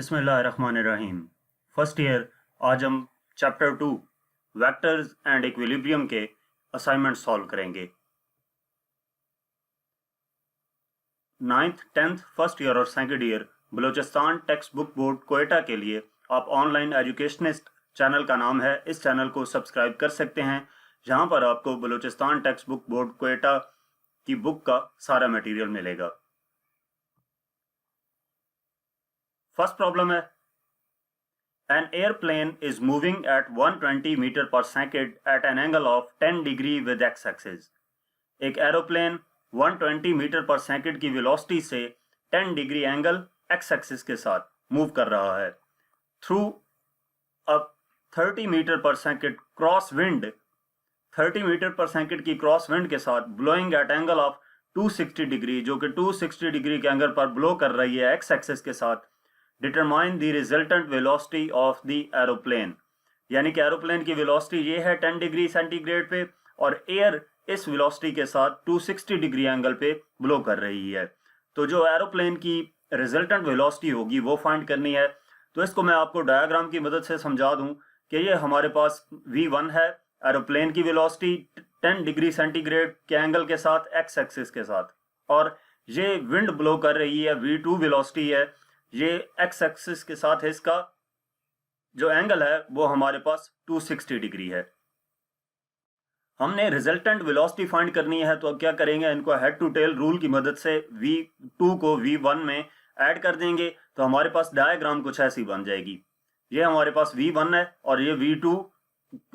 बिस्मिल्लाहिर्रहमानिर्रहीम। First year आज हम चैप्टर 2 वेक्टर्स एंड इक्विलिब्रियम के असाइनमेंट सॉल्व करेंगे। 9th 10th फर्स्ट ईयर और second year Balochistan text book board Quetta के लिए आप ऑनलाइन एजुकेशनिस्ट चैनल का नाम है, इस चैनल को सब्सक्राइब कर सकते हैं, जहां पर आपको Balochistan text book board Quetta की बुक का सारा मटेरियल मिलेगा। फर्स्ट प्रॉब्लम है, an airplane is moving at 120 metre per second at an angle of 10 degree with X axis. एक एरोप्लेन 120 मीटर पर सेकेंड की वेलोसिटी से 10 डिग्री एंगल एक्स एक्सिस के साथ मूव कर रहा है through a 30 metre per second cross wind, 30 metre per second की cross wind के साथ blowing at angle of 260 degree, जो कि 260 डिग्री के एंगल पर ब्लो कर रही है एक्स एक्सिस के साथ। Determine the resultant velocity of the aeroplane, यानी कि एरोप्लेन की वेलोसिटी ये है 10 डिग्री सेंटीग्रेड पे और एयर इस वेलोसिटी के साथ 260 डिग्री एंगल पे ब्लो कर रही है। तो जो एरोप्लेन की रिजल्टेंट वेलोसिटी होगी वो फाइंड करनी है। तो इसको मैं आपको डायग्राम की मदद से समझा दूं कि ये हमारे पास v1 है, एरोप्लेन की वेलोसिटी 10 डिग्री सेंटीग्रेड के एंगल के साथ एक्स एक्सिस के साथ, और ये विंड ब्लो कर रही है v2 वेलोसिटी है, ये एक्स एक्सिस के साथ है, इसका जो एंगल है वो हमारे पास 260 डिग्री है। हमने रिजल्टेंट वेलोसिटी फाइंड करनी है, तो अब क्या करेंगे, इनको हेड टू टेल रूल की मदद से v2 को v1 में ऐड कर देंगे, तो हमारे पास डायग्राम कुछ ऐसी बन जाएगी। ये हमारे पास v1 है और ये v2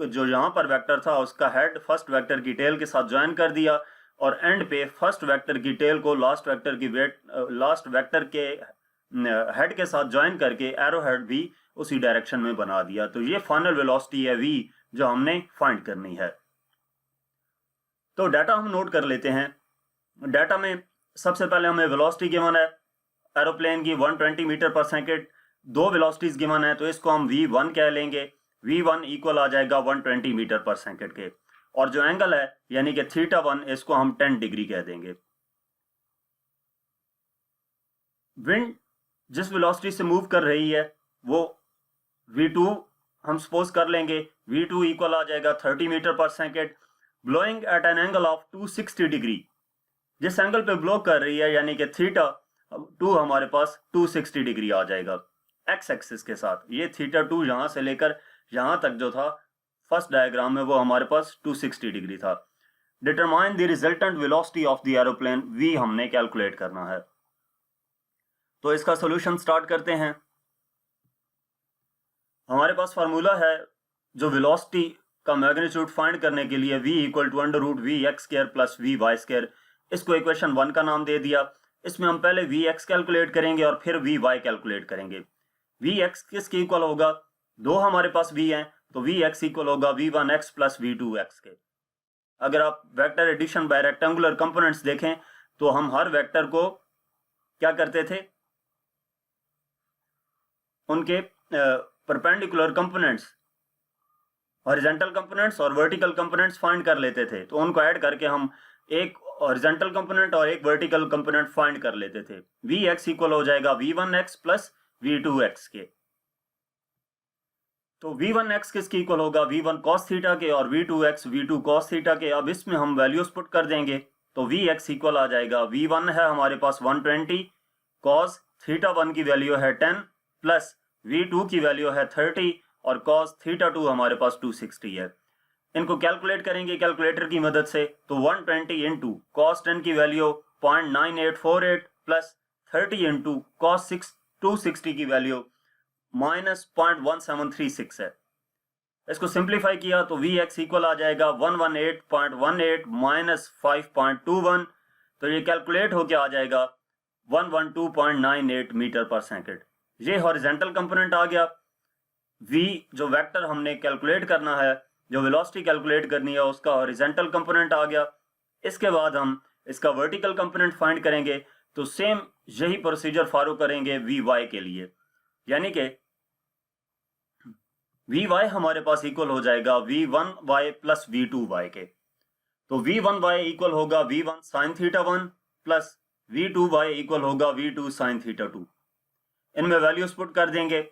जो यहाँ पर वेक्टर था उसका हेड फर्स्ट वेक्टर की टेल के साथ ज्वाइन कर दिया, और एंड पे फर्स्ट वेक्टर की टेल को लास्ट वेक्टर के हेड के साथ ज्वाइन करके एरो हेड भी उसी डायरेक्शन में बना दिया। तो ये फाइनल वेलोसिटी है v जो हमने फाइंड करनी है। तो डाटा हम नोट कर लेते हैं। डाटा में सबसे पहले हमें वेलोसिटी गिवन है एरोप्लेन की 120 मीटर पर सेकेंड, दो वेलोसिटीज गिवन है, तो इसको हम v1 कह लेंगे। v1 इक्वल आ जाएगा 120 मीटर पर सेकेंड के, और जो एंगल है यानी कि θ1 इसको हम 10 डिग्री कह देंगे। विंड जिस वेलोसिटी से मूव कर रही है वो v2 हम सपोज कर लेंगे, v2 इक्वल आ जाएगा 30 metre per second, blowing at an angle of 260 degree. जिस एंगल पे ब्लो कर रही है यानी कि θ2 हमारे पास 260 डिग्री आ जाएगा एक्स एक्सिस के साथ। ये θ2 यहां से लेकर यहां तक जो था फर्स्ट डायग्राम में वो हमारे पास 260 डिग्री था। Determine the resultant velocity of the aeroplane, v हमने कैलकुलेट करना है। तो इसका सॉल्यूशन स्टार्ट करते हैं। हमारे पास फार्मूला है जो वेलोसिटी का मैग्नीट्यूड फाइंड करने के लिए v equal to √v(x² + v(y²), इसको इक्वेशन 1 का नाम दे दिया। इसमें हम पहले vx कैलकुलेट करेंगे और फिर vy कैलकुलेट करेंगे। vx किसके इक्वल होगा, दो हमारे पास v हैं, तो vx इक्वल होगा v1x + v2x के। अगर आप vector addition by rectangular components देखें तो हम हर वेक्टर को क्या करते थे, उनके परपेंडिकुलर कंपोनेंट्स, हॉरिजॉन्टल कंपोनेंट्स और वर्टिकल कंपोनेंट्स फाइंड कर लेते थे। तो उनको ऐड करके हम एक हॉरिजॉन्टल कंपोनेंट और एक वर्टिकल कंपोनेंट फाइंड कर लेते थे। vx इक्वल हो जाएगा v1x + v2x के। तो v1x किसके इक्वल होगा, v1 cos θ के, और v2x v2 cos θ के। अब इसमें हम वैल्यूज पुट कर देंगे, तो vx इक्वल आ जाएगा, v1 है हमारे पास 120, cos θ1 की वैल्यू है 10 प्लस v2 की वैल्यू है 30 और cos θ2 हमारे पास 260 है। इनको कैलकुलेट करेंगे कैलकुलेटर की मदद से, तो 120 इंटू cos 10 की वैल्यू 0.9848 प्लस 30 इंटू cos 260 की वैल्यू -0.1736 है। इसको सिंप्लीफाई किया तो vx इक्वल आ जाएगा 118.18 - 5.21, तो ये कैलकुलेट होके आ जाएगा 112.98 मीटर पर सेकेंड। ये हॉरिजॉन्टल कंपोनेंट आ गया। v जो वेक्टर हमने कैलकुलेट करना है, जो वेलोसिटी कैलकुलेट करनी है, उसका हॉरिजॉन्टल कंपोनेंट आ गया। इसके बाद हम इसका वर्टिकल कंपोनेंट फाइंड करेंगे, तो सेम यही प्रोसीजर फॉलो करेंगे vy के लिए, यानी कि vy हमारे पास इक्वल हो जाएगा v1y + v2y के। तो v1y इक्वल होगा v1 sin θ1 plus v2y equal होगा v2 sin θ2। इनमें वैल्यूज पुट कर देंगे।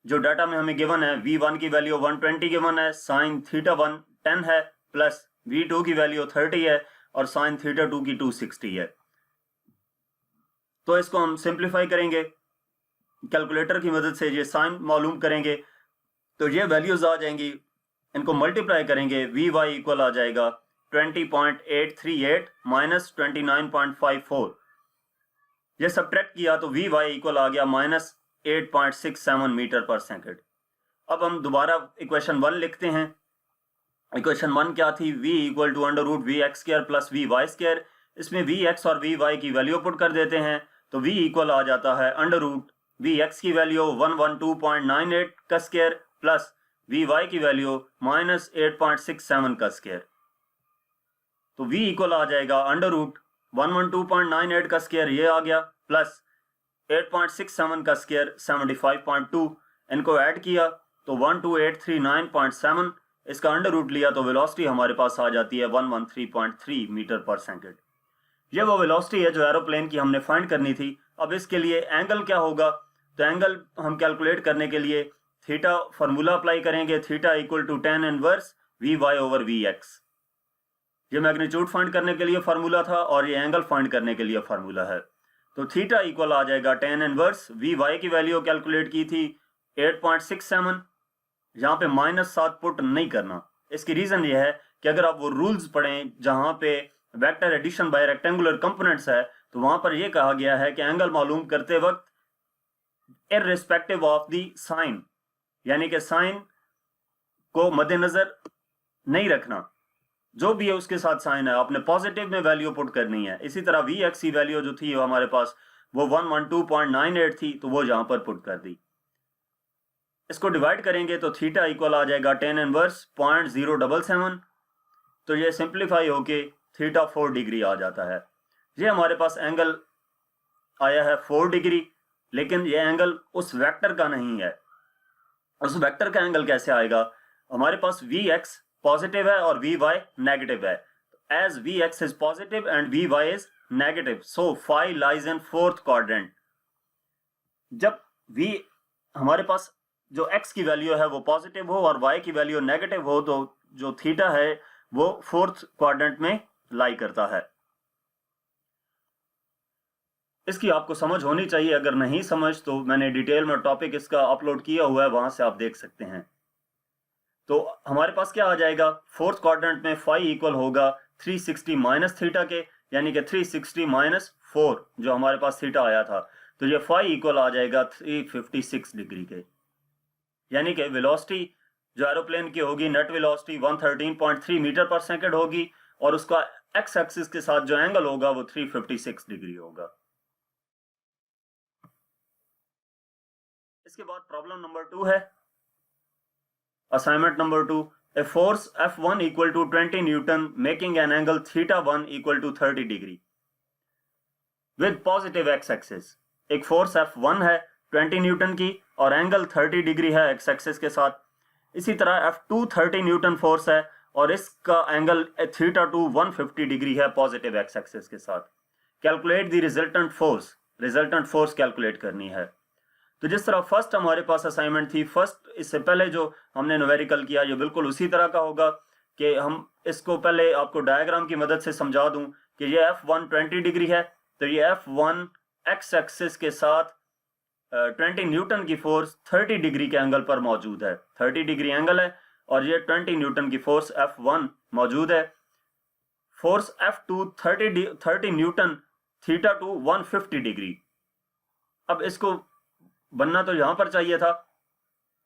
जो डाटा में हमें गिवन है, V1 की वैल्यू 120 गिवन है, साइन थीटा 1 10 है, प्लस V2 की वैल्यू 30 है और साइन थीटा 2 की 260 है। तो इसको हम सिंप्लीफाई करेंगे, कैलकुलेटर की मदद से ये साइन मालूम करेंगे, तो ये वैल्यूज आ जाएंगी। इनको मल्टीप्लाई करेंगे, Vy इक्वल आ जाएगा 20.838 माइनस 29.54। ये सब्ट्रैक्ट किया तो Vy इक्वल आ गया माइनस 8.67 मीटर पर सेकंड। अब हम दोबारा इक्वेशन 1 लिखते हैं। इक्वेशन 1 क्या थी? V equal to under root VX square plus VY square. इसमें Vx और Vy की वैल्यू पुट कर देते हैं, तो V इक्वल आ जाता है अंडर रूट Vx की वैल्यू 112.98 का स्क्वायर प्लस Vy की वैल्यू माइनस 8.67 का स्क्वायर। तो V इक्वल आ जाएगा अंडर रूट 112.98 का स्क्वायर, ये आ गया, प्लस 8.67 का स्क्वायर 75.2। इनको ऐड किया तो 12839.7, इसका अंडर रूट लिया तो वेलोसिटी हमारे पास आ जाती है 113.3 मीटर पर सेकंड। ये वो वेलोसिटी है जो एरोप्लेन की हमने फाइंड करनी थी। अब इसके लिए एंगल क्या होगा? तो एंगल हम कैलकुलेट करने के लिए थीटा फार्मूला अप्लाई करेंगे, theta equal to tan inverse Vy over Vx। ये मैग्नीट्यूड फाइंड करने के लिए फार्मूला था और ये एंगल फाइंड करने के लिए फार्मूला है। तो थीटा इक्वल आ जाएगा tan इनवर्स Vy की वैल्यू कैलकुलेट की थी 8.67, यहाँ पे -7 पुट नहीं करना। इसकी रीजन ये है कि अगर आप वो रूल्स पढ़ें जहां पे vector addition by rectangular components है, तो वहां पर यह कहा गया है कि एंगल मालूम करते वक्त इररिस्पेक्टिव ऑफ द साइन, यानी कि साइन को मद्देनजर नहीं रखना, जो भी है उसके साथ साइन है आपने पॉजिटिव में वैल्यू पुट करनी है। इसी तरह Vx की वैल्यू जो थी हमारे पास वो 112.98 थी, तो वो यहां पर पुट कर दी। इसको डिवाइड करेंगे तो थीटा इक्वल आ जाएगा tan इनवर्स 0.077, तो ये सिंप्लीफाई होके थीटा 4 डिग्री आ जाता है। ये हमारे पास एंगल आया है 4 डिग्री, लेकिन ये एंगल उस वेक्टर का नहीं है। उस वेक्टर का एंगल कैसे आएगा? हमारे पास Vx पॉजिटिव है और Vy नेगेटिव है। As Vx is positive and Vy is negative, so phi lies in fourth quadrant. जब V हमारे पास जो x की वैल्यू है वो पॉजिटिव हो और y की वैल्यू नेगेटिव हो, तो जो थीटा है वो फोर्थ क्वाड्रेंट में लाई करता है। इसकी आपको समझ होनी चाहिए, अगर नहीं समझ तो मैंने डिटेल में टॉपिक इसका अपलोड किया हुआ है, वहां से आप देख सकते हैं। तो हमारे पास क्या आ जाएगा? फोर्थ क्वाड्रेंट में फाई इक्वल होगा 360 माइनस थीटा के, यानी कि 360 माइनस 4 जो हमारे पास थीटा आया था, तो ये फाई इक्वल आ जाएगा 356 डिग्री के। यानी कि वेलोसिटी जो एरोप्लेन की होगी, नेट वेलोसिटी 113.3 मीटर पर सेकंड होगी और उसका एक्स एक्सिस के साथ जो एंगल होगा वो 356 डिग्री होगा। इसके बाद प्रॉब्लम नंबर 2 है, assignment number 2। A force F1 equal to 20 Newton making an angle theta 1 equal to 30 degree with positive x axis। एक फोर्स F1 है 20 न्यूटन की और एंगल 30 डिग्री है एक्स एक्सिस के साथ। इसी तरह F2 30 न्यूटन फोर्स है और इसका एंगल थीटा 2 150 डिग्री है पॉजिटिव एक्स एक्सिस के साथ। Calculate the resultant force, resultant force calculate करनी है। तो जिस तरह फर्स्ट हमारे पास असाइनमेंट थी, फर्स्ट इससे पहले जो हमने न्यूमेरिकल किया ये बिल्कुल उसी तरह का होगा कि हम इसको पहले आपको डायग्राम की मदद से समझा दूं कि ये F1 20 डिग्री है, तो ये F1 एक्स एक्सिस के साथ 20 न्यूटन की फोर्स 30 डिग्री के एंगल पर मौजूद है। 30 डिग्री एंगल है और ये 20 न्यूटन की फोर्स F1 मौजूद है। Force F2 30 Newton, theta 2 150 degree. अब इसको बनना तो यहां पर चाहिए था,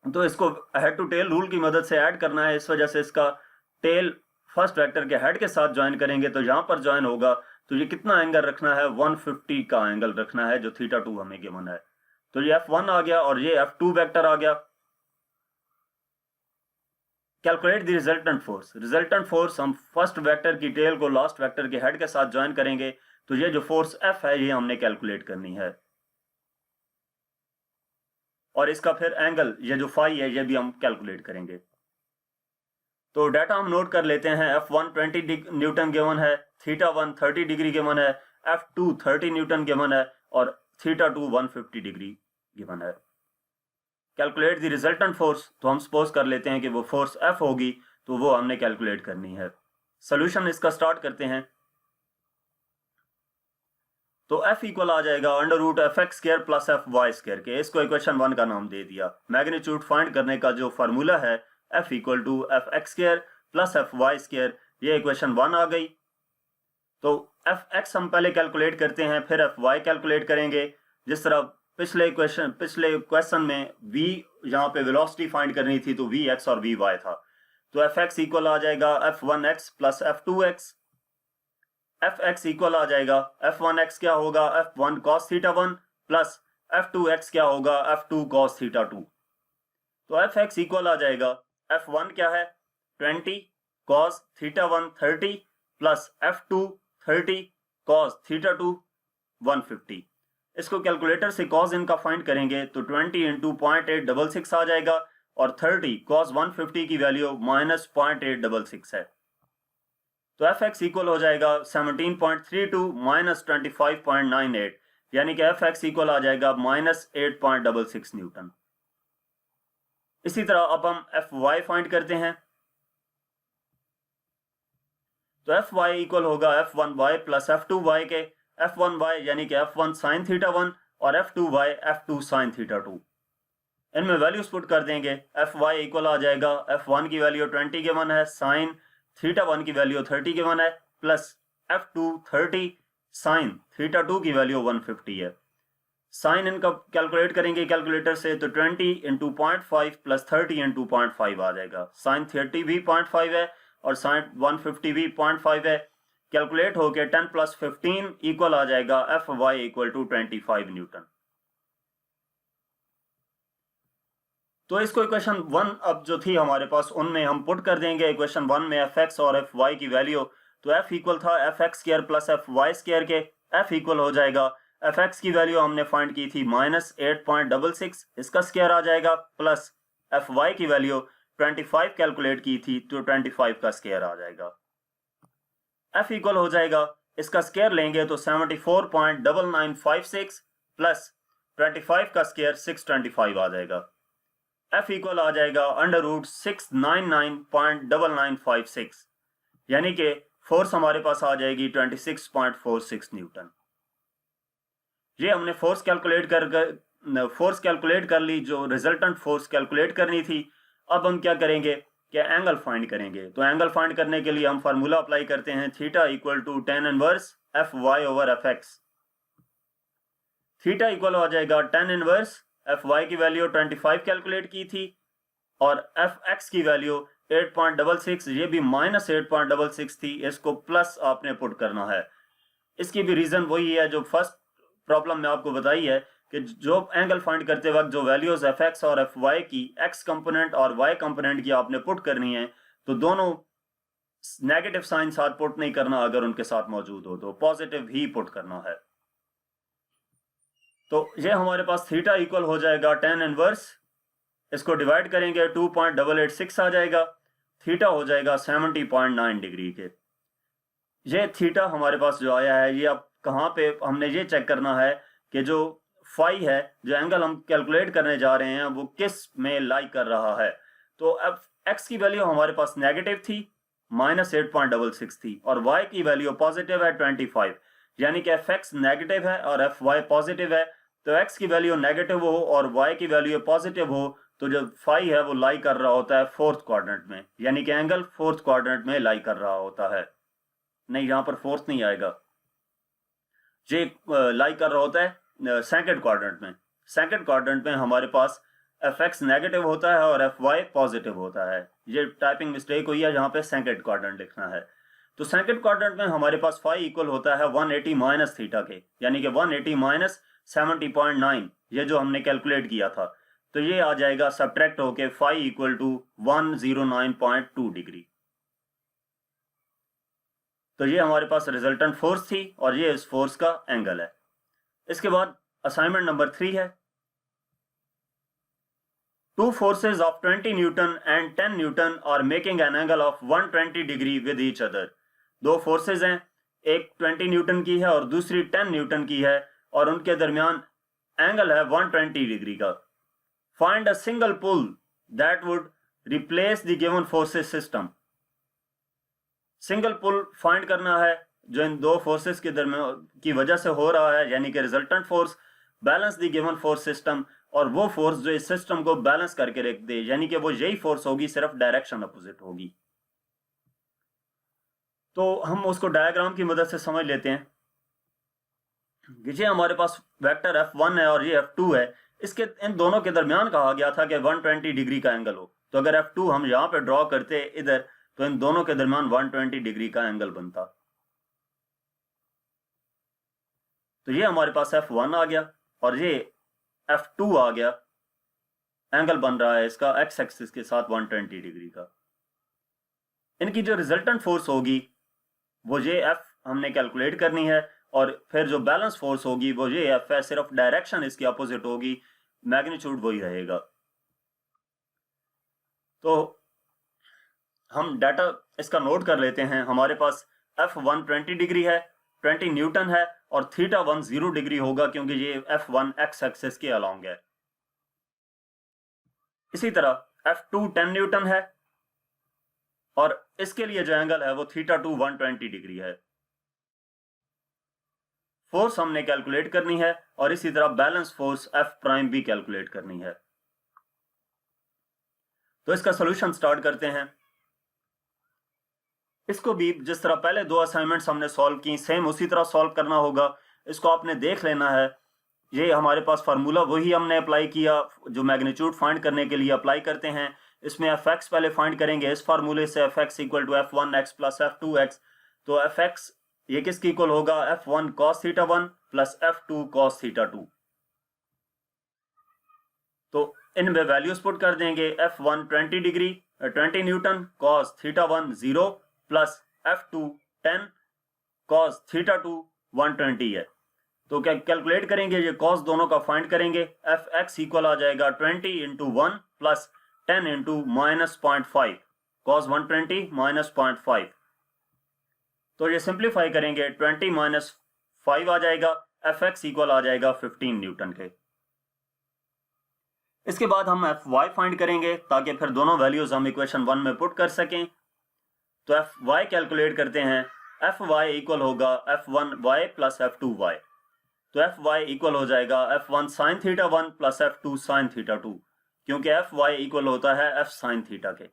तो इसको हेड टू टेल रूल की मदद से ऐड करना है। इस वजह से इसका टेल फर्स्ट वेक्टर के हेड के साथ ज्वाइन करेंगे, तो यहां पर ज्वाइन होगा तो ये कितना एंगल रखना है? 150 का एंगल रखना है जो थीटा 2 हमें गिवन है। तो ये F1 आ गया और ये F2 वेक्टर आ गया। Calculate the resultant force. Resultant force हम फर्स्ट वेक्टर की टेल को लास्ट वेक्टर के हेड के साथ ज्वाइन करेंगे, तो ये जो फोर्स F है ये हमने कैलकुलेट करनी है और इसका फिर एंगल ये जो फाई है ये भी हम कैलकुलेट करेंगे। तो डाटा हम नोट कर लेते हैं। F1 20 न्यूटन गिवन है, थीटा 1 30 डिग्री गिवन है, F2 30 न्यूटन गिवन है और थीटा 2 150 डिग्री गिवन है। कैलकुलेट द रिजल्टेंट फोर्स, तो हम सपोज कर लेते हैं कि वो फोर्स F होगी, तो वो हमने कैलकुलेट करनी है। सोल्यूशन इसका स्टार्ट करते हैं। तो F इक्वल आ जाएगा under root F X square plus F Y square के। इसको इक्वेशन 1 का नाम दे दिया। मैग्नीट्यूड फाइंड करने का जो फार्मूला है F equal to F X square plus F Y square, ये इक्वेशन 1 आ गई। तो एफ एक्स हम पहले कैलकुलेट करते हैं, फिर एफ वाई कैलकुलेट करेंगे। जिस तरह पिछले क्वेश्चन में v यहाँ पे वेलोसिटी फाइंड करनी थी, तो वी एक्स और वी वाई था। तो एफ एक्स इक्वल आ जाएगा F one X plus F two X. F X equal आ जाएगा एफ वन एक्स क्या होगा, F one cos theta one plus F two X क्या होगा, F two cos theta two. तो एफ एक्स इक्वल आ जाएगा एफ वन क्या है 20 cos theta one 30 plus F two 30 cos theta to 150। इसको कैलकुलेटर से कॉस इनका फाइंड करेंगे तो 20 इंटू 0.866 आ जाएगा और 30 कॉस 150 की वैल्यू माइनस 0.866 है। तो एफ एक्स इक्वल हो जाएगा 17.32 माइनस 25.98, यानी कि एफ एक्स इक्वल आ जाएगा माइनस 8.66 न्यूटन। इसी तरह अब हम एफ वाई फाइंड करते हैं। तो एफ वाई इक्वल होगा F one Y plus F two Y के। एफ वन वाई यानी कि F one sine theta one और F two Y F two sine theta two. इनमें वैल्यूज पुट कर देंगे। एफ वाई इक्वल आ जाएगा एफ वन की वैल्यू 20 गिवन है, साइन थीटा वन की वैल्यू 30 गिवन है, plus F two 30 sine theta two की वैल्यू 150 है। साइन इनका कैलकुलेट करेंगे कैलकुलेटर से, तो 20 इंटू 0.5 प्लस 30 इंटू 0.5 आ जाएगा। साइन 30 भी 0.5 है और साइन 150 भी 0.5 है। कैलकुलेट होके 10 प्लस 15 इक्वल आ जाएगा F Y equal to 25 newton. तो इसको इक्वेशन 1 अब जो थी हमारे पास उनमें हम पुट कर देंगे। इक्वेशन 1 में एफ एक्स और एफ वाई की वैल्यू, तो एफ इक्वल था F X square plus F Y square के। एफ इक्वल हो जाएगा एफ एक्स की वैल्यू हमने फाइंड की थी माइनस 8.66, इसका स्क्वायर आ जाएगा, प्लस एफ वाई की वैल्यू 25 कैलकुलेट की थी तो 25 का स्क्वायर आ जाएगा। एफ इक्वल हो जाएगा, इसका स्क्वायर लेंगे तो 74.9956 प्लस 25 का स्क्वायर 625 आ जाएगा। एफ इक्वल आ जाएगा अंडर रूट 699.9956, यानी कि फोर्स हमारे पास आ जाएगी 26.46 न्यूटन। ये हमने फोर्स कैलकुलेट कर ली, जो रिजल्टेंट फोर्स कैलकुलेट करनी थी। अब हम क्या करेंगे कि एंगल फाइंड करेंगे। तो एंगल फाइंड करने के लिए हम फार्मूला अप्लाई करते हैं, theta equal to tan inverse F Y over F X. Theta equal हो जाएगा tan इनवर्स एफ वाई की वैल्यू 25 कैलकुलेट की थी और एफ एक्स की वैल्यू 8.66, ये भी माइनस 8.66 थी, इसको प्लस आपने पुट करना है। इसकी भी रीजन वही है जो फर्स्ट प्रॉब्लम में आपको बताई है कि जो एंगल फाइंड करते वक्त जो वैल्यूज एफ एक्स और एफ वाई की एक्स कंपोनेंट और वाई कंपोनेंट की आपने पुट करनी है, तो दोनों नेगेटिव साइन साथ पुट नहीं करना, अगर उनके साथ मौजूद हो तो पॉजिटिव ही पुट करना है। तो ये हमारे पास थीटा इक्वल हो जाएगा tan इनवर्स, इसको डिवाइड करेंगे 2.886 आ जाएगा, थीटा हो जाएगा 70.9 डिग्री के। ये थीटा हमारे पास जो आया है, ये अब कहाँ पे हमने ये चेक करना है कि जो फाई है, जो एंगल हम कैलकुलेट करने जा रहे हैं, वो किस में लाई कर रहा है। तो अब एक्स की वैल्यू हमारे पास नेगेटिव थी माइनस 8.66 थी और वाई की वैल्यू पॉजिटिव है 25, यानी कि एफ एक्स नेगेटिव है और एफ वाई पॉजिटिव है। तो एक्स की वैल्यू नेगेटिव हो और वाई की वैल्यू पॉजिटिव हो, तो जो फाई है वो लाई कर रहा होता है फोर्थ क्वाड्रेंट में, यानी कि एंगल फोर्थ क्वाड्रेंट में लाई कर रहा होता है। नहीं, यहाँ पर फोर्थ नहीं आएगा, ये लाई कर रहा होता है सेकंड क्वाड्रेंट में। सेकंड क्वाड्रेंट में हमारे पास एफ एक्स नेगेटिव होता है और एफ वाई पॉजिटिव होता है। ये टाइपिंग मिस्टेक हुई है, यहाँ पे सेकंड क्वाड्रेंट लिखना है। तो सेकंड क्वाड्रेंट में हमारे पास फाई इक्वल होता है 180 माइनस थीटा के, यानी कि 180 माइनस 70.9, ये जो हमने कैलकुलेट किया था। तो ये आ जाएगा सब्ट्रैक्ट होके फाई इक्वल टू 109.2 डिग्री। तो ये हमारे पास रिजल्टेंट फोर्स थी और ये इस फोर्स का एंगल है। इसके बाद असाइनमेंट नंबर 3 है, two forces of 20 newton and 10 newton are making an angle of 120 degree with each other. दो फोर्सेज हैं, एक 20 न्यूटन की है और दूसरी 10 न्यूटन की है, और उनके दरमियान एंगल है 120 डिग्री का। Find a single pull that would replace the given forces system. Single pull find करना है जो इन दो फोर्सेस के दरमियान की वजह से हो रहा है, यानी कि resultant force balance the given force system, और वो फोर्स जो इस सिस्टम को बैलेंस करके रख दे, यानी कि वो यही फोर्स होगी, सिर्फ डायरेक्शन अपोजिट होगी। तो हम उसको डायग्राम की मदद से समझ लेते हैं। ये हमारे पास वेक्टर F1 है और ये F2 है। इसके इन दोनों के दरमियान कहा गया था कि 120 डिग्री का एंगल हो, तो अगर F2 हम यहाँ पे ड्रॉ करते इधर, तो इन दोनों के दरमियान 120 डिग्री का एंगल बनता। तो ये हमारे पास F1 आ गया और ये F2 आ गया। एंगल बन रहा है इसका एक्स एक्सिस के साथ 120 डिग्री का। इनकी जो रिजल्टेंट फोर्स होगी वो ये F हमने कैलकुलेट करनी है, और फिर जो बैलेंस फोर्स होगी वो ये F है, सिर्फ डायरेक्शन इसकी अपोजिट होगी, मैग्नीट्यूड वही रहेगा। तो हम डाटा इसका नोट कर लेते हैं। हमारे पास F1 20 डिग्री है, 20 न्यूटन है, और θ1 0 डिग्री होगा क्योंकि ये F1 एक्स एक्सिस के अलोंग है। इसी तरह F2 10 न्यूटन है और इसके लिए जो एंगल है वो θ2 120 डिग्री है। फोर्स हमने कैलकुलेट करनी है और इसी तरह बैलेंस फोर्स F प्राइम भी कैलकुलेट करनी है। तो इसका सॉल्यूशन स्टार्ट करते हैं। इसको भी जिस तरह पहले दो असाइनमेंट्स हमने सॉल्व की, सेम उसी तरह सॉल्व करना होगा। इसको आपने देख लेना है। ये हमारे पास फार्मूला वही हमने अप्लाई किया जो मैग्नीट्यूड फाइंड करने के लिए अप्लाई करते हैं। इसमें Fx पहले फाइंड करेंगे इस फार्मूले से, Fx equal to F1x plus F2x। तो Fx ये किसके इक्वल होगा, F1 cos θ1 plus F2 cos θ2। तो इनमें वैल्यूज पुट कर देंगे। F1 20 degree 20 Newton, cos θ1 0 plus F2 10 cos θ2 120 है। तो क्या कैलकुलेट करेंगे, ये cos दोनों का फाइंड करेंगे। Fx इक्वल आ जाएगा 20 into 1 plus 10 into minus 0.5, cos 120 minus 0.5। तो ये सिंप्लीफाई करेंगे, 20 माइनस 5 आ जाएगा। Fx इक्वल आ जाएगा 15 न्यूटन के। इसके बाद हम Fy फाइंड करेंगे ताकि फिर दोनों वैल्यूज हम इक्वेशन 1 में पुट कर सकें। तो Fy कैलकुलेट करते हैं। Fy इक्वल होगा F1y प्लस F2y। तो Fy इक्वल हो जाएगा F1 sin θ1 plus F2 sin θ2, क्योंकि Fy इक्वल होता है F sin θ के।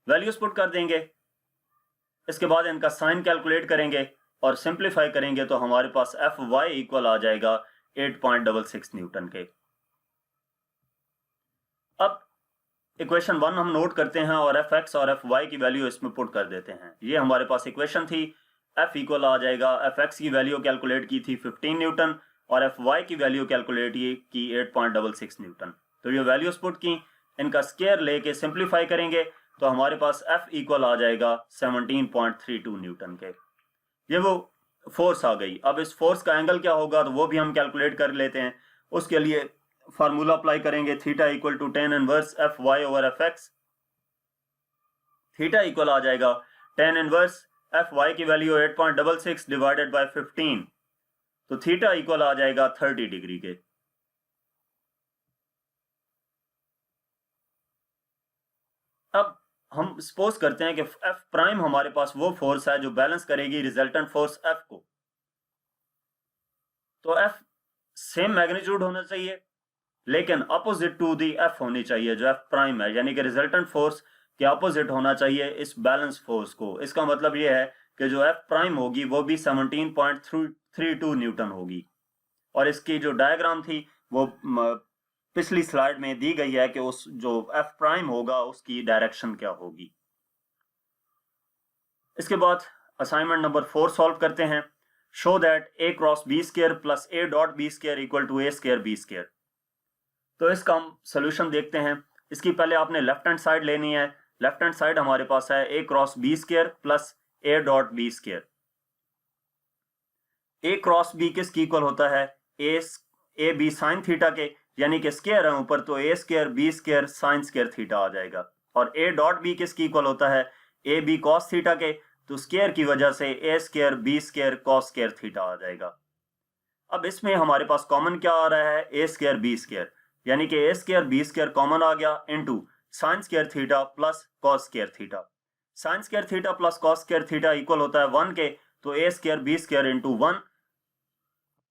वैल्यूज पुट कर देंगे। इसके बाद इनका साइन कैलकुलेट करेंगे और सिंप्लीफाई करेंगे तो हमारे पास Fy इक्वल आ जाएगा 8.66 न्यूटन के। अब इक्वेशन 1 हम नोट करते हैं और Fx और Fy की वैल्यू इसमें पुट कर देते हैं। ये हमारे पास इक्वेशन थी। F इक्वल आ जाएगा, Fx की वैल्यू कैलकुलेट की थी 15 न्यूटन और Fy की वैल्यू कैलकुलेट की 8.66 न्यूटन। तो ये वैल्यूज पुट की, इनका स्क्वायर लेके सिंप्लीफाई करेंगे तो हमारे पास F इक्वल आ जाएगा 17.32 न्यूटन के। ये वो फोर्स आ गई। अब इस फोर्स का एंगल क्या होगा तो वो भी हम कैलकुलेट कर लेते हैं। उसके लिए फार्मूला अप्लाई करेंगे, theta equal to tan inverse Fy over Fx। Theta equal आ जाएगा tan इनवर्स Fy की वैल्यू 8.66 डिवाइडेड बाय 15, तो थीटा इक्वल आ जाएगा 30 डिग्री के। अब हम सपोज करते हैं कि F प्राइम हमारे पास वो फोर्स है जो बैलेंस करेगी रिजल्टेंट फोर्स F को। तो F सेम मैग्नीट्यूड होना चाहिए लेकिन अपोजिट टू दी F होनी चाहिए जो F प्राइम है, यानी कि रिजल्टेंट फोर्स के अपोजिट होना चाहिए इस बैलेंस फोर्स को। इसका मतलब यह है कि जो F प्राइम होगी वो भी 17.32 न्यूटन होगी। और इसकी जो डायग्राम थी वो पिछली स्लाइड में दी गई है कि उस जो F प्राइम होगा उसकी डायरेक्शन क्या होगी। इसके बाद असाइनमेंट नंबर 4 सॉल्व करते हैं। Show that a cross b square plus a dot b square equal to a square b square. तो इसका हम सोल्यूशन देखते हैं। इसकी पहले आपने लेफ्ट हैंड साइड लेनी है। लेफ्ट हैंड साइड हमारे पास है a cross b square plus a dot b square. a cross b किसकी इक्वल होता है, a b साइन थीटा के, यानी कि स्क्वायर है ऊपर तो a square b square sine square theta आ जाएगा। और a डॉट b किसकी इक्वल होता है, a b कॉस थीटा के, तो स्क्वायर की वजह से a square b square cos square theta आ जाएगा। अब इसमें हमारे पास कॉमन क्या आ रहा है, ए स्क्वायर बी स्क्वायर, यानी कि ए स्क्वायर बी स्क्वायर कॉमन आ गया into sine square theta plus cos square theta. Sign square theta plus cos square theta equal होता है 1 के, तो ए स्क्वायर बी स्क्वायर इंटू 1,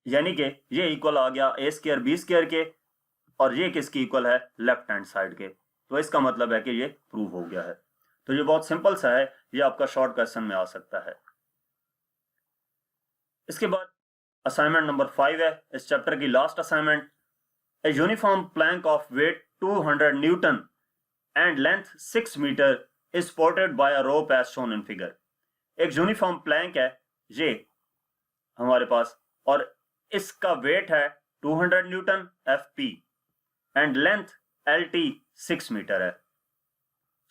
यानी कि ये इक्वल आ गया ए स्क्वायर बी स्क्वायर के, और ये किसकी इक्वल है, लेफ्ट हैंड साइड के। तो इसका मतलब है कि ये प्रूव हो गया है। तो ये बहुत सिंपल सा है, ये आपका शॉर्ट क्वेश्चन में आ सकता है। इसके बाद असाइनमेंट नंबर 5 है इस चैप्टर की last assignment. A uniform plank of weight 200 newton and length 6 metre is supported by a rope as shown in figure. एक यूनिफॉर्म प्लैंक है ये हमारे पास, और इसका वेट है 200 newton F and length LT 6 metre है,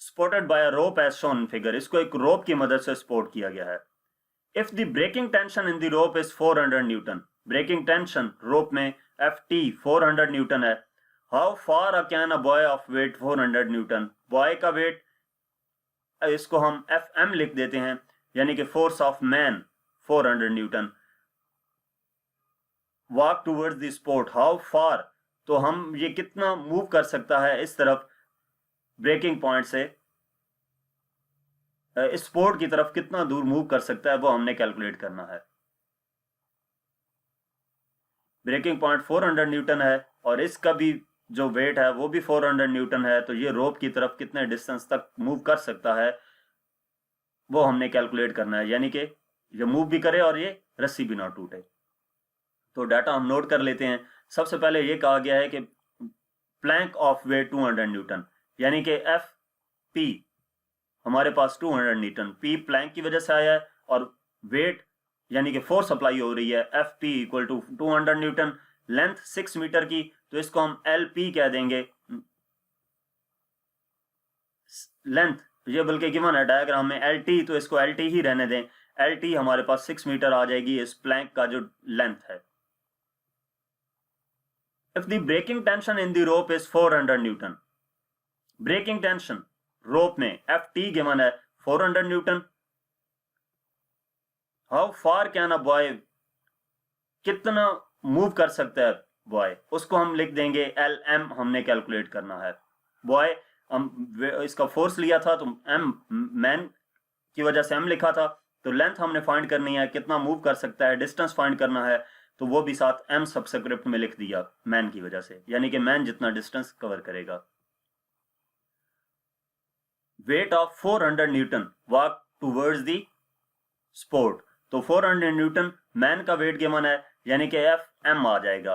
supported by a rope as shown in figure. इसको एक रोप की मदद से सपोर्ट किया गया है। If the breaking tension in the rope is 400 newton, breaking tension rope में FT 400 न्यूटन है, how far can a boy of weight 400 newton, boy का वेट इसको हम FM लिख देते हैं, यानी कि force of man 400 newton, walk towards the sport, how far, तो हम ये कितना मूव कर सकता है इस तरफ ब्रेकिंग पॉइंट से, इस स्पोर्ट की तरफ कितना दूर मूव कर सकता है, वो हमने कैलकुलेट करना है। ब्रेकिंग पॉइंट 400 न्यूटन है और इसका भी जो वेट है वो भी 400 न्यूटन है, तो ये रोप की तरफ कितने डिस्टेंस तक मूव कर सकता है वो हमने कैलकुलेट करना है, यानी कि ये मूव भी करे और ये रस्सी भी ना टूटे। तो डाटा हम नोट कर लेते हैं। सबसे पहले ये कहा गया है कि प्लैंक ऑफ वेट 200 न्यूटन, यानी कि FP हमारे पास 200 न्यूटन, P प्लैंक की वजह से आया है और वेट यानी कि फोर्स अप्लाई हो रही है FP equal to 200 newton, length 6 metre की, तो इसको हम LP कह देंगे। लेंथ ये बल्कि गिवन है डायग्राम में LT, तो इसको LT ही रहने दें। LT हमारे पास 6 मीटर आ जाएगी इस प्लैंक का जो लेंथ है। If the breaking tension in the rope is 400 newton, breaking tension rope में FT गिवन है 400 newton, how far can a boy, कितना मूव कर सकता है बॉय, उसको हम लिख देंगे LM, हमने कैलकुलेट करना है। बॉय हम इसका फोर्स लिया था तो M मैन की वजह से M लिखा था, तो लेंथ हमने फाइंड करनी है, कितना मूव कर सकता है, डिस्टेंस फाइंड करना है, तो वो भी साथ M सबस्क्रिप्ट में लिख दिया मैन की वजह से, यानी कि मैन जितना डिस्टेंस कवर करेगा। Weight of 400 newton walk towards the sport, तो 400 न्यूटन मैन का वेट गिवन है, यानी कि FM आ जाएगा,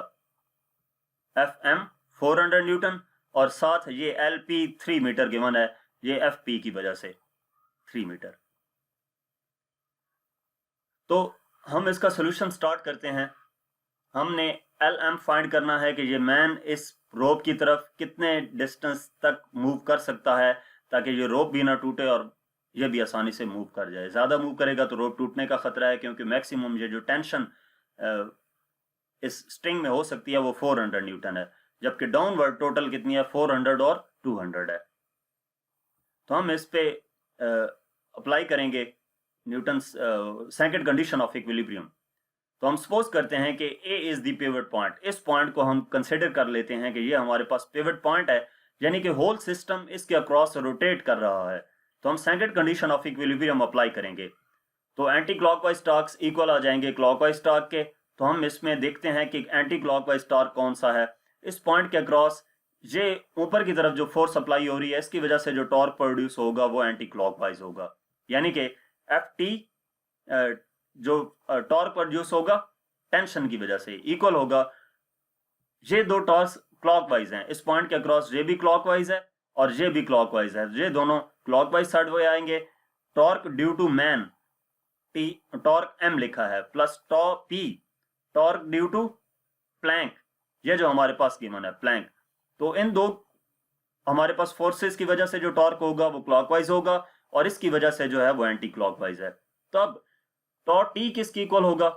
FM 400 न्यूटन, और साथ ये LP 3 मीटर गिवन है, ये FP की वजह से 3 मीटर। तो हम इसका सोल्यूशन स्टार्ट करते हैं। हमने LM फाइंड करना है कि ये मैन इस रोप की तरफ कितने डिस्टेंस तक मूव कर सकता है, ताकि ये रोप भी ना टूटे और ये भी आसानी से मूव कर जाए। ज़्यादा मूव करेगा तो रोप टूटने का खतरा है, क्योंकि मैक्सिमम ये जो टेंशन इस स्ट्रिंग में हो सकती है वो 400 न्यूटन है, जबकि डाउनवर्ड टोटल कितनी है, 400 और 200 है। तो हम इस पे अप्लाई करेंगे Newton second condition of equilibrium. तो हम सपोज करते हैं कि A is the pivot point, इस पॉइंट को हम कंसिडर कर लेते हैं कि ये हमारे पास पिवट पॉइंट है, यानी कि होल सिस्टम इसके अक्रॉस रोटेट कर रहा है। तो हम second condition of equilibrium apply करेंगे, तो एंटी क्लॉकवाइज टार्क्स इक्वल आ जाएंगे क्लॉकवाइज टार्क के। तो हम इसमें देखते हैं कि एंटी क्लॉकवाइज टार्क कौन सा है। इस पॉइंट के अक्रॉस ये ऊपर की तरफ जो फोर्स अप्लाई हो रही है, इसकी वजह से जो टॉर्क प्रोड्यूस होगा वो एंटी क्लॉकवाइज होगा, यानी कि FT जो टॉर्क प्रोड्यूस होगा टेंशन की वजह से इक्वल होगा, ये दो टॉर्क क्लॉकवाइज हैं, इस पॉइंट के अक्रॉस ये भी क्लॉकवाइज है और ये भी क्लॉकवाइज है, ये दोनों क्लॉकवाइज साइड में आएंगे। Torque due to man T, torque M लिखा है, plus P torque due to plank, ये जो हमारे पास गिवन है प्लैंक। तो इन दो हमारे पास फोर्सेस की वजह से जो टॉर्क होगा वो क्लॉकवाइज होगा, और इसकी वजह से जो है वो एंटी क्लॉकवाइज है। तो अब टॉर्क T किसकी इक्वल होगा,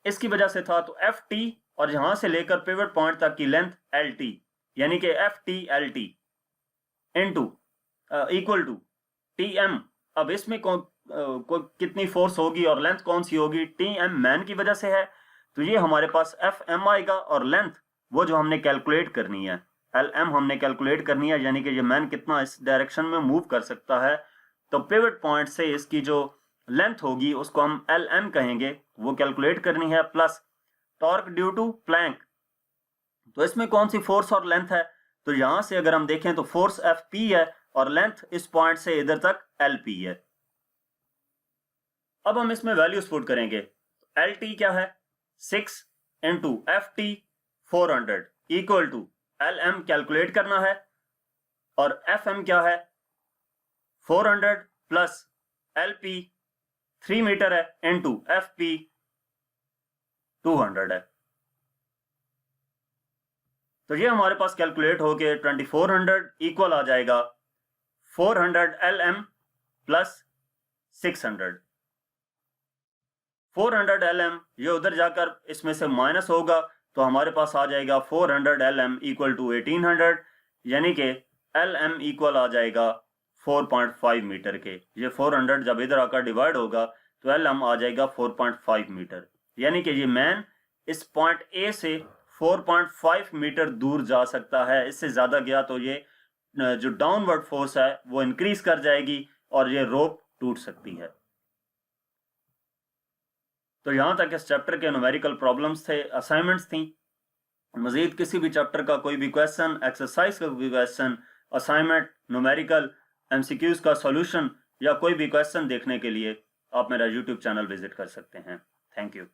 इसकी वजह से था, तो FT और यहां से लेकर पिवट पॉइंट तक की लेंथ LT, यानी कि FT LT into equal to TM। अब इसमें कितनी फोर्स होगी और लेंथ कौन सी होगी, TM मैन की वजह से है, तो ये हमारे पास एफ एम आएगा और लेंथ वो जो हमने कैलकुलेट करनी है, एल एम हमने कैलकुलेट करनी है, यानी कि ये मैन कितना इस डायरेक्शन में मूव कर सकता है। तो पिवट पॉइंट से इसकी जो लेंथ होगी उसको हम एल एम कहेंगे, वो कैलकुलेट करनी है, plus torque due to plank. तो इसमें कौन सी फोर्स और लेंथ है, तो यहां से अगर हम देखें तो फोर्स एफ पी है और लेंथ इस पॉइंट से इधर तक एल पी है। अब हम इसमें वैल्यूज पुट करेंगे। एल टी क्या है, 6 into F T 400 equal to L M calculate करना है, और एफ एम क्या है 400 प्लस एल पी 3 मीटर है इंटू एफ पी 200 है। तो ये हमारे पास कैलकुलेट होके 2400 इक्वल आ जाएगा 400 L M plus 600। 400 L M ये उधर जाकर इसमें से माइनस होगा, तो हमारे पास आ जाएगा 400 एल एम इक्वल टू 1800, यानी कि एल एम इक्वल आ जाएगा 4.5 मीटर के। ये 400 जब इधर आकर डिवाइड होगा तो एल एम आ जाएगा 4.5 मीटर, यानी कि ये मैन इस पॉइंट ए से 4.5 मीटर दूर जा सकता है। इससे ज़्यादा गया तो ये जो डाउनवर्ड फोर्स है वो इंक्रीज कर जाएगी और ये रोप टूट सकती है। तो यहाँ तक इस चैप्टर के न्यूमेरिकल प्रॉब्लम्स थे, असाइनमेंट्स थी। मजीद किसी भी चैप्टर का कोई भी क्वेश्चन, एक्सरसाइज का कोई क्वेश्चन, असाइनमेंट, न्यूमेरिकल, एमसीक्यूज का सॉल्यूशन या कोई भी क्वेश्चन देखने के लिए आप मेरा यूट्यूब चैनल विजिट कर सकते हैं। Thank you.